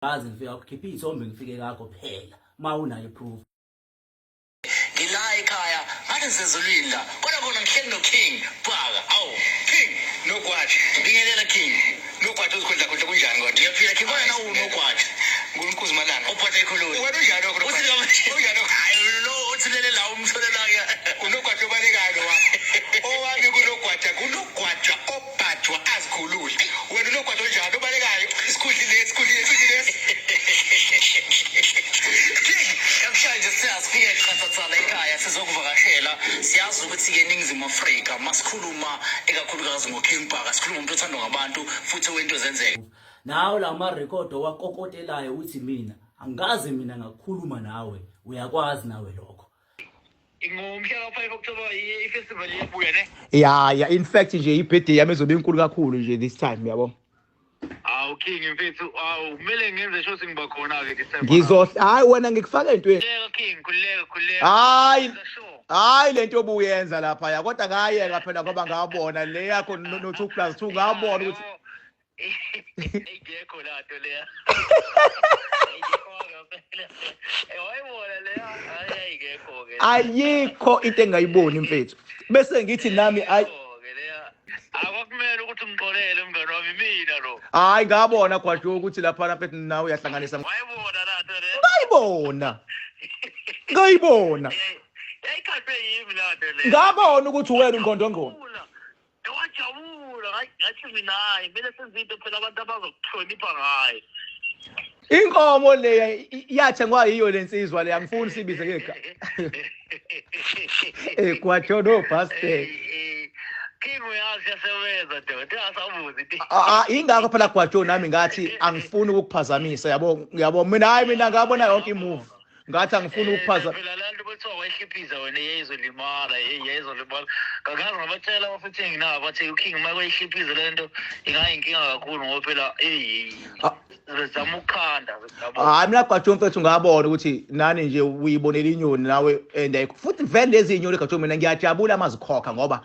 Ngazi ngifika ukukhipha izombe ngifike ngakho phela mawunayo proof. Ngila ekhaya ngathi sezulwini la kodwa kona ngihleli no King Bhaka awu King nogwathi bingelela King nogwathi uzikhondla khondla kunjani kodwa uyaphila King wena unogwathi nguNkulunkulu Malanga uphathe ikhululi wena unjani lokho unjani hayi lo uthilele la umtholela ke unogwathi obalekayo lo wakho owami kunogwathi obhathwa azikhululi wena unogwathi onjani obalekayo isikhundli lesi Namhlanje siyafika eqhathatshala ekhaya sizokuvakashela siyazi ukuthi ke eNingizimu Afrika masikhuluma ekakhulukazi ngoKing Bhaka sikhuluma umuntu othandwa ngabantu futhi wento zenzeka Nawo la marecord owakokotelayo uthi mina angazi mina ngakukhuluma nawe uyakwazi nawe lokho. Ngomhla ka5 October ifestival yebuya ne Yeah in fact nje ibirthday yami ezobe inkulu kakhulu nje this time yabo. Awu King mfethu kumele ngenze sure singiba khona ke December. Hayi wena ngikufaka entweni. King khuleka. Hayi lento obuyenza lapha ya kodwa ngayeka phela ngoba ngabona le yakho no 2+2 ngabona ukuthi ayikho lato leya. Wayibona leya ayikho ke. Ayikho into engayiboni mfethu. Bese ngithi nami Akukumele ukuthi ngixolele mngani wami mina lo. Hayi ngabona kwaDo ukuthi lapha mfethu nawe uyahlanganisa. Wayibona lato le. Ngayibona. Ngayibona. Yayikhathe yimi lato le. Ngabona ukuthi wena ungqondongqondo. Wajabula ngathi mina hayi kumele senze into phela abantu abazokuhlonipha ngayo. Inkomo le yathengwa yiyo lensizwa le angifuni sibize ngeka. KwaDo no bastard. King uyazi yasebenza ndoda asabuzi. Ingakho phela kwaDo nami ngathi angifuni ukukuphazamisa yabo mina ngabona yonke imove ngathi angifuni ukuphazamisa. Phela lantu bethiwa wayihliphisa wena yeyizolimala kangazi ngabatshela abafuthi nginabo bathi uKing makwayihliphisa lento ingayinkinga kakhulu ngoba phela zama ukukhanda. Hayi mina kwaDo mfethu ngabona ukuthi nani nje uyibonela inyoni nawe and futhi vele lezi inyoni kwaDo mina ngiyajabula amazikhokha ngoba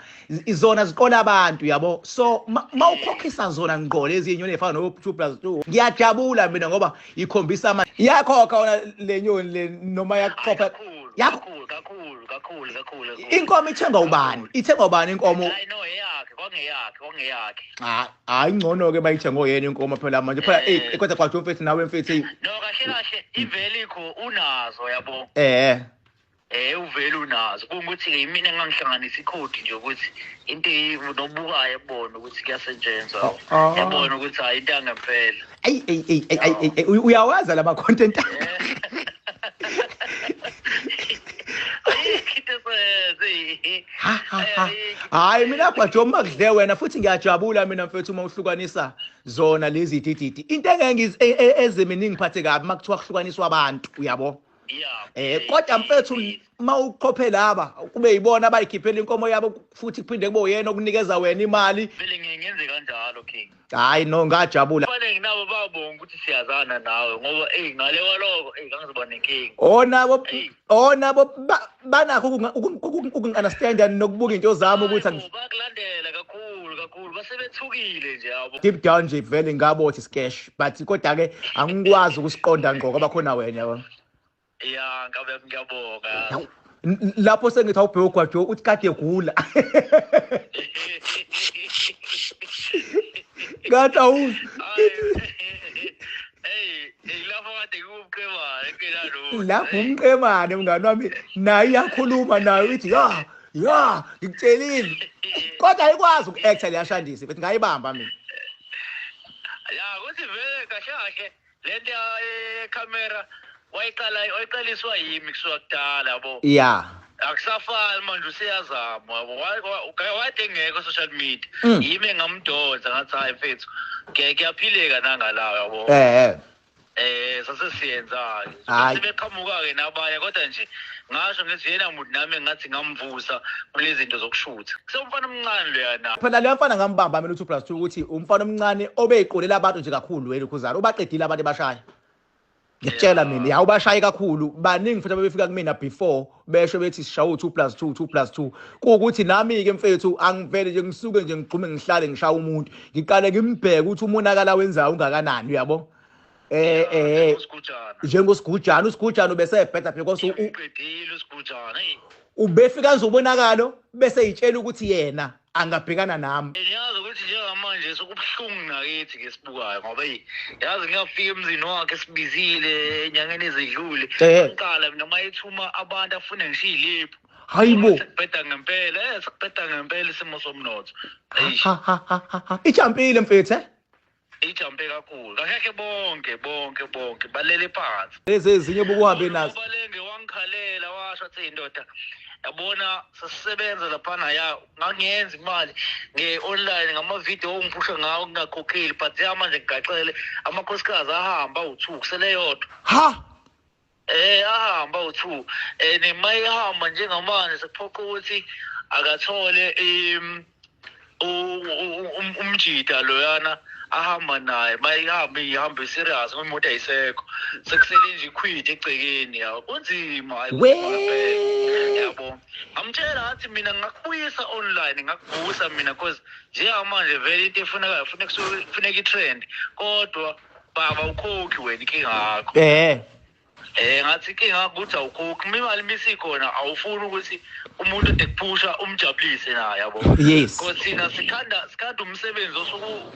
izona ziqola abantu yabo so mawukhokhisa zona ngqo lezi inyoni efana no 2+2 ngiyajabula mina ngoba ikhombisa yakhokha wona le nyoni le noma yakhopha kakhulu. Inkomo ithengwa ubani? Ithengwa ubani inkomo? Hayi no eyakhe kwangeyakhe. Hayi ngcono ke bayithengwa oyena inkomo phela manje phela kodwa kwaDo mfethu nawe mfethu no kahle ivele ikho unazo yabo. Uvele unazo kungukuthi ke yimina engangihlanganisa ikhodi nje ukuthi into nobukayo ebona ukuthi kuyasetshenzwa yabona ukuthi hayi into angempela. Uyawaza lama content hayi mina kwaDo makudle wena futhi ngiyajabula mina mfethu uma uhlukanisa zona lezi dididi into engeke ezemini ngiphathe kabi makuthiwa kuhlukaniswa abantu uyabo. Kodwa mfethu mawuqophe laba kube yibona abayikhiphela inkomo yabo futhi kuphinde kube uyena okunikeza wena imali. Vele ngiyenze kanjalo King. Hayi no ngajabula. Kufanele nginabo babonga ukuthi siyazana nawe ngoba ngale kwaloko ngangizoba nenkinga. Nabo banakho ukungiunderstand nokubuka into zami ukuthi bakulandela kakhulu basebethukile nje yabo. Deep down nje vele ngabothi sketch but kodwa ke angikwazi ukusiqonda ngqo ngoba khona wena yabo. Yeah, ngiyabonga. Lapho sengithi awubheke kwaDo uthi kade egula. Ngathi awuzi. Lapho kade kuqemane kenalo. Lapho umqemane mngani wami naye iyakhuluma naye uthi ngikutshelile. Kodwa ayikwazi ukuacta leyashandisi bethi ngayibamba mina. Ya kuthi vele kahle lento camera wayiqaliswa yimi kusuka kudala yabo. Akusafani manje usiyazama yabo wade ngeke social media yimi engamdonsa ngathi hayi mfethu kuyaphileka nangalawo yabo. Sasesiyenza sibeqhamuka ke nabanye kodwa nje ngasho ngithi yena muntu nami ngathi ngamvusa kulezi zinto zokushutha kusomfana omncane lo yana phela le mfana ngambamba mina u2+2 ukuthi umfana omncane obeyiqolela abantu nje kakhulu wena ukhuzana ubaqedile abantu ebashaya. Ngitshela mina ubashaye kakhulu baningi futhi abefika kumina before besho bethi sishawa u2+2 kuukuthi nami ke mfethu angivele nje ngisuke nje ngigqume ngihlale ngishaya umuntu ngiqale ngimbheke ukuthi umonakala wenzayo ungakanani uyabo. usigujana njengosigujana usigujana ubesebheda because uqedile usigujana hey ubefika nje ubonakalo bese yitshela ukuthi yena angabhekana nami. Yazi ukuthi njengamanje sokubuhlungu nakithi ngesibukayo ngoba yazi ngiyafika emzini wakhe sibizile enyangeni ezidlule ngiqala mina mayethuma abantu afune ngishiyilephu hayibo sekubheda ngempela sekubheda ngempela isimo somnotho ichampile mfethu ijampe kakhulu kakhe bonke balele phansi lezi ezinye bokuhambe nazo balenge wangikhalela washo athi indoda yabona sasisebenza laphana ya ngangiyenza imali nge-online ngamavidiyo ongiphusha ngawo ngingakhokheli but manje ngigaxele amakhosikazi ahamba u2 kusele yodwa ahamba u2 nemayihamba njengamanje sekuphoqa ukuthi akathole umjida loyana ahamba naye ihambe serious imoto ayisekho sekusele nje ikhwidi egcekeni yawo kunzima yabo amtshela athi mina ngakubuyisa online ngakubusa mina cause njengamanje vele into efunekayo funeka itrend kodwa baba ukhokhi wena inkinga yakho ngathi inkinga yakho ukuthi awukhokhi imali misikhona awufuni ukuthi umuntu ekuphusha umjabulise naye yabo cause thina sikhanda umsebenzi osuku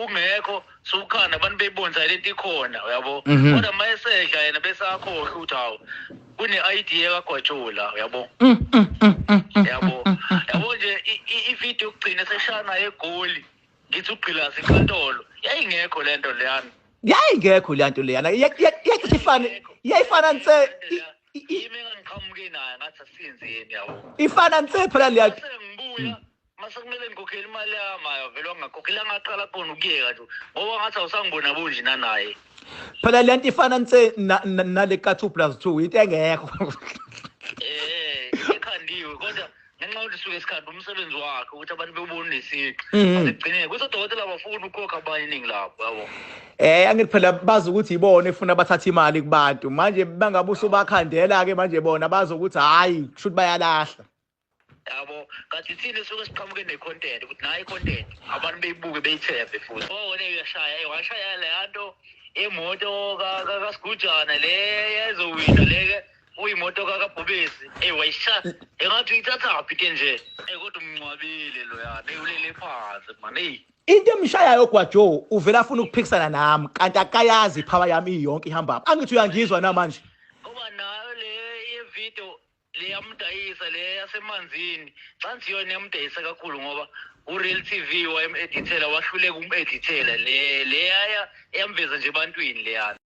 ungekho sukhanda abantu beyibonza lento ikhona uyabo kodwa mayesedla yena bese akhohle ukuthi hawo kune idea kaGwatshula uyabo yabo nje ivideo yokugcina seshana egoli ngithi ugqilasi inkantolo yayingekho lento leyana yayifana nse yimi ngiqhamuke naye ngathi asenzeni yabo ifana nse phela leya sengibuya masekumele ngikhokhela imali yami vele wangakhokhela ngaqala khona ukuyeka nje ngoba ngathi awusangibona bonjina naye phela lento ifana nse nale ka2+2 into engekho ekhandiwe kodwa ngenxa yokuthi suke isikhanda umsebenzi wakhe ukuthi abantu bebone isiqi asigcineke kusodokotela bafuna ukhokha abanye iningi lapho yabo angithi phela bazi ukuthi ibona efuna bathatha imali kubantu manje bangabe usubakhandela ke manje bona bazi ukuthi hayi kushuthi bayalahla yabo kanti thina suke siqhamuke necontent ukuthi nayi icontent abantu beyibuke beyithembe futhi wona uyashaya washaya le nto imoto kaSigujana le yazowina leke uyimoto kaBhubesi wayisha engathi ithatha aphi nje kodwa umncwabile lo yana ulele phansi man into emshayayo Gwajo uvela afuna ukuphikisana nami kanti akayazi ipower yami yonke ihamba angithi uyangizwa namanje ngoba nayo le video le yamdayisa le yasemanzini xansi yona yamdayisa kakhulu ngoba uReal TV wayemedithela wahluleka umedithela le yaya eyamveza nje ebantwini le yana